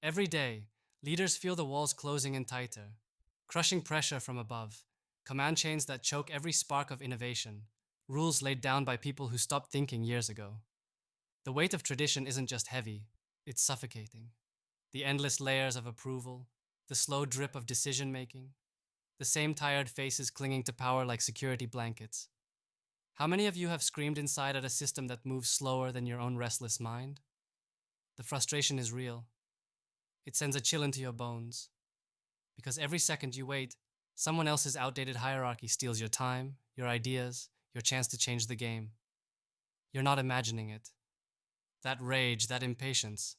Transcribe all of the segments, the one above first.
Every day, leaders feel the walls closing in tighter, crushing pressure from above, command chains that choke every spark of innovation, rules laid down by people who stopped thinking years ago. The weight of tradition isn't just heavy, it's suffocating. The endless layers of approval, the slow drip of decision making, the same tired faces clinging to power like security blankets. How many of you have screamed inside at a system that moves slower than your own restless mind? The frustration is real. It sends a chill into your bones. Because every second you wait, someone else's outdated hierarchy steals your time, your ideas, your chance to change the game. You're not imagining it. That rage, that impatience,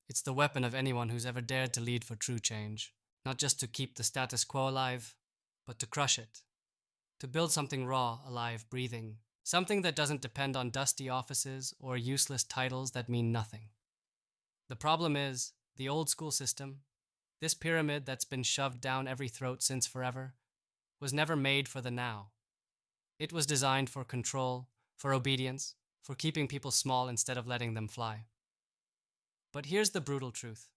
it's the weapon of anyone who's ever dared to lead for true change. Not just to keep the status quo alive, but to crush it. To build something raw, alive, breathing. Something that doesn't depend on dusty offices or useless titles that mean nothing. The problem is, the old school system, this pyramid that's been shoved down every throat since forever, was never made for the now. It was designed for control, for obedience, for keeping people small instead of letting them fly. But here's the brutal truth.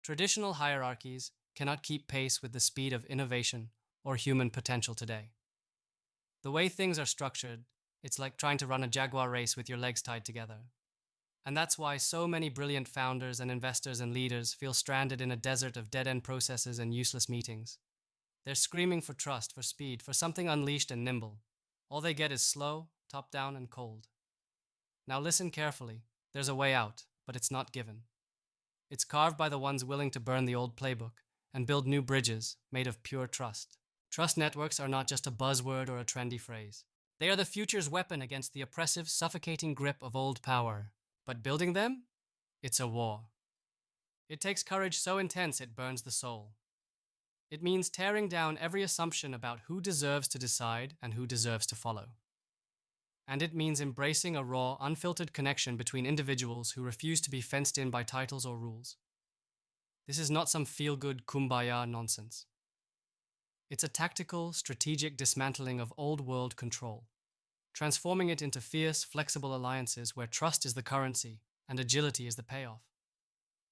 Traditional hierarchies cannot keep pace with the speed of innovation or human potential today. The way things are structured, it's like trying to run a Jaguar race with your legs tied together. And that's why so many brilliant founders and investors and leaders feel stranded in a desert of dead-end processes and useless meetings. They're screaming for trust, for speed, for something unleashed and nimble. All they get is slow, top-down, and cold. Now listen carefully. There's a way out, but it's not given. It's carved by the ones willing to burn the old playbook and build new bridges made of pure trust. Trust networks are not just a buzzword or a trendy phrase. They are the future's weapon against the oppressive, suffocating grip of old power. But building them? It's a war. It takes courage so intense it burns the soul. It means tearing down every assumption about who deserves to decide and who deserves to follow. And it means embracing a raw, unfiltered connection between individuals who refuse to be fenced in by titles or rules. This is not some feel-good kumbaya nonsense. It's a tactical, strategic dismantling of old-world control, transforming it into fierce, flexible alliances where trust is the currency and agility is the payoff.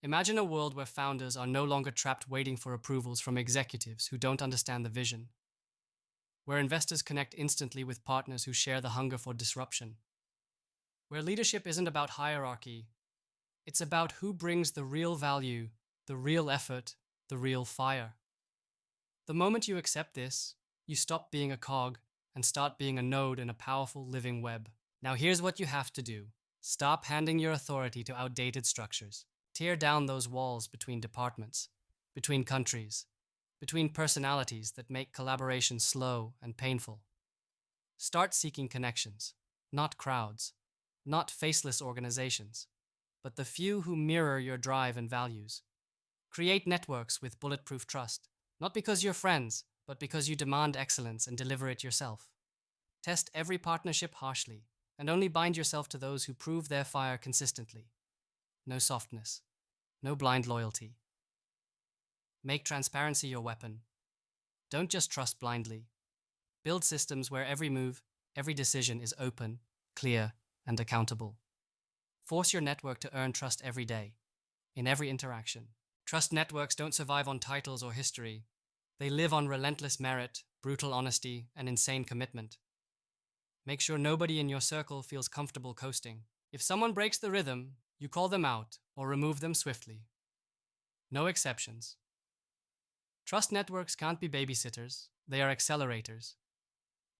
Imagine a world where founders are no longer trapped waiting for approvals from executives who don't understand the vision, where investors connect instantly with partners who share the hunger for disruption, where leadership isn't about hierarchy, it's about who brings the real value, the real effort, the real fire. The moment you accept this, you stop being a cog and start being a node in a powerful living web. Now here's what you have to do. Stop handing your authority to outdated structures. Tear down those walls between departments, between countries, between personalities that make collaboration slow and painful. Start seeking connections, not crowds, not faceless organizations, but the few who mirror your drive and values. Create networks with bulletproof trust, not because you're friends, but because you demand excellence and deliver it yourself. Test every partnership harshly, and only bind yourself to those who prove their fire consistently. No softness, no blind loyalty. Make transparency your weapon. Don't just trust blindly. Build systems where every move, every decision is open, clear, and accountable. Force your network to earn trust every day, in every interaction. Trust networks don't survive on titles or history. They live on relentless merit, brutal honesty, and insane commitment. Make sure nobody in your circle feels comfortable coasting. If someone breaks the rhythm, you call them out or remove them swiftly. No exceptions. Trust networks can't be babysitters, they are accelerators.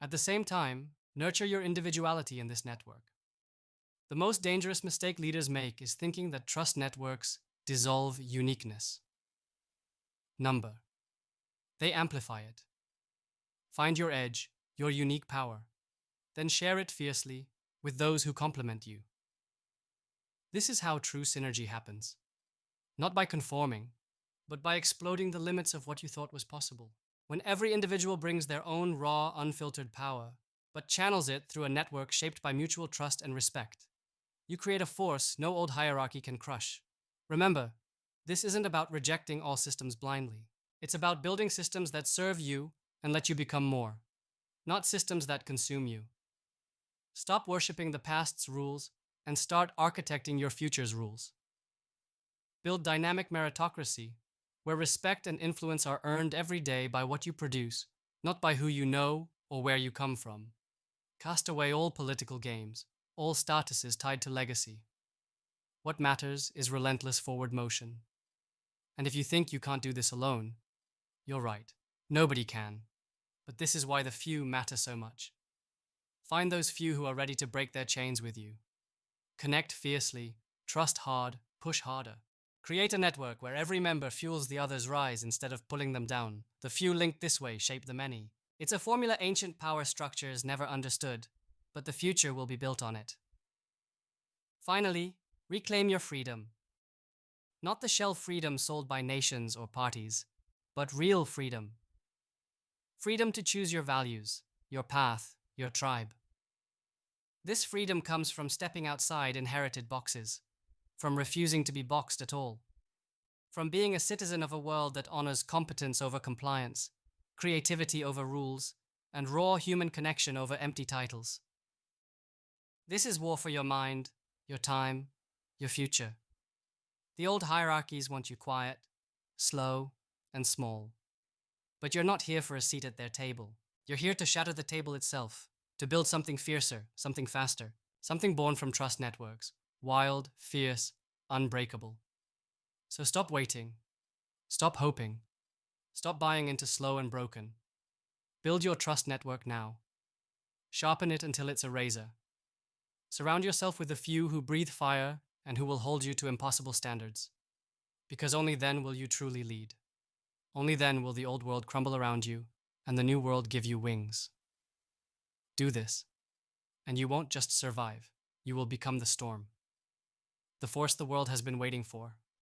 At the same time, nurture your individuality in this network. The most dangerous mistake leaders make is thinking that trust networks dissolve uniqueness. Number. They amplify it. Find your edge, your unique power, then share it fiercely with those who complement you. This is how true synergy happens. Not by conforming, but by exploding the limits of what you thought was possible. When every individual brings their own raw, unfiltered power, but channels it through a network shaped by mutual trust and respect, you create a force no old hierarchy can crush. Remember, this isn't about rejecting all systems blindly. It's about building systems that serve you and let you become more, not systems that consume you. Stop worshiping the past's rules and start architecting your future's rules. Build dynamic meritocracy, where respect and influence are earned every day by what you produce, not by who you know or where you come from. Cast away all political games, all statuses tied to legacy. What matters is relentless forward motion. And if you think you can't do this alone, you're right. Nobody can. But this is why the few matter so much. Find those few who are ready to break their chains with you. Connect fiercely, trust hard, push harder. Create a network where every member fuels the other's rise instead of pulling them down. The few linked this way shape the many. It's a formula ancient power structures never understood, but the future will be built on it. Finally, reclaim your freedom. Not the shell freedom sold by nations or parties, but real freedom. Freedom to choose your values, your path, your tribe. This freedom comes from stepping outside inherited boxes, from refusing to be boxed at all, from being a citizen of a world that honors competence over compliance, creativity over rules, and raw human connection over empty titles. This is war for your mind, your time, your future. The old hierarchies want you quiet, slow, and small. But you're not here for a seat at their table. You're here to shatter the table itself, to build something fiercer, something faster, something born from trust networks, wild, fierce, unbreakable. So stop waiting. Stop hoping. Stop buying into slow and broken. Build your trust network now. Sharpen it until it's a razor. Surround yourself with a few who breathe fire and who will hold you to impossible standards. Because only then will you truly lead. Only then will the old world crumble around you and the new world give you wings. Do this, and you won't just survive. You will become the storm. The force the world has been waiting for.